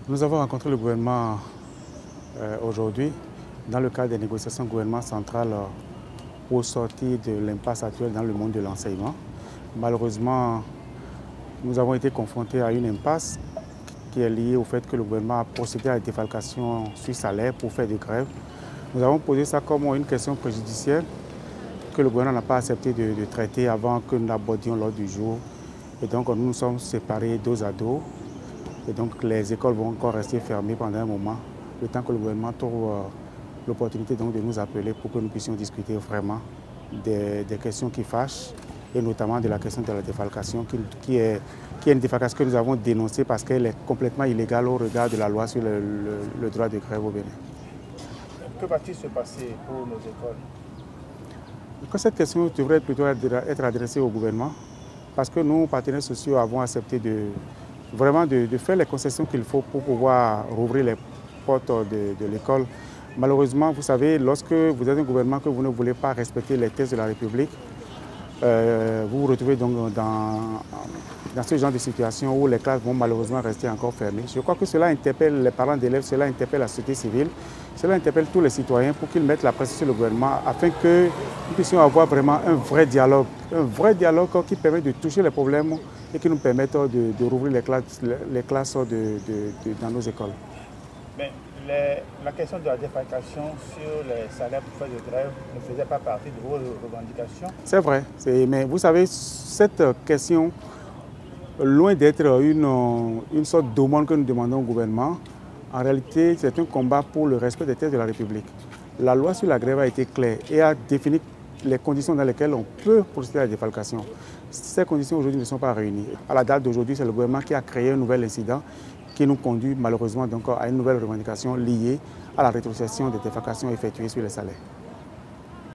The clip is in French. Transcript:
Nous avons rencontré le gouvernement aujourd'hui dans le cadre des négociations gouvernement central pour sortir de l'impasse actuelle dans le monde de l'enseignement. Malheureusement, nous avons été confrontés à une impasse qui est liée au fait que le gouvernement a procédé à la défalcation sur salaire pour faire des grèves. Nous avons posé ça comme une question préjudicielle que le gouvernement n'a pas accepté de traiter avant que nous l'abordions l'ordre du jour. Et donc nous nous sommes séparés dos à dos. Et donc les écoles vont encore rester fermées pendant un moment, le temps que le gouvernement trouve l'opportunité de nous appeler pour que nous puissions discuter vraiment des questions qui fâchent, et notamment de la question de la défalcation, qui est une défalcation que nous avons dénoncée parce qu'elle est complètement illégale au regard de la loi sur le droit de grève au Bénin. Que va-t-il se passer pour nos écoles? Cette question devrait plutôt être adressée au gouvernement, parce que nous, partenaires sociaux, avons accepté de faire les concessions qu'il faut pour pouvoir rouvrir les portes de l'école. Malheureusement, vous savez, lorsque vous êtes un gouvernement que vous ne voulez pas respecter les textes de la République, vous vous retrouvez donc dans ce genre de situation où les classes vont malheureusement rester encore fermées. Je crois que cela interpelle les parents d'élèves, cela interpelle la société civile, cela interpelle tous les citoyens pour qu'ils mettent la pression sur le gouvernement afin que nous puissions avoir vraiment un vrai dialogue qui permet de toucher les problèmes et qui nous permette de rouvrir les classes dans nos écoles. Mais la question de la défalcation sur les salaires pour faire de grève ne faisait pas partie de vos revendications? C'est vrai, mais vous savez, cette question, loin d'être une sorte d'aumône que nous demandons au gouvernement, en réalité, c'est un combat pour le respect des textes de la République. La loi sur la grève a été claire et a défini les conditions dans lesquelles on peut procéder à la défalcation. Ces conditions aujourd'hui ne sont pas réunies. À la date d'aujourd'hui, c'est le gouvernement qui a créé un nouvel incident qui nous conduit malheureusement donc à une nouvelle revendication liée à la rétrocession des défalcations effectuées sur les salaires.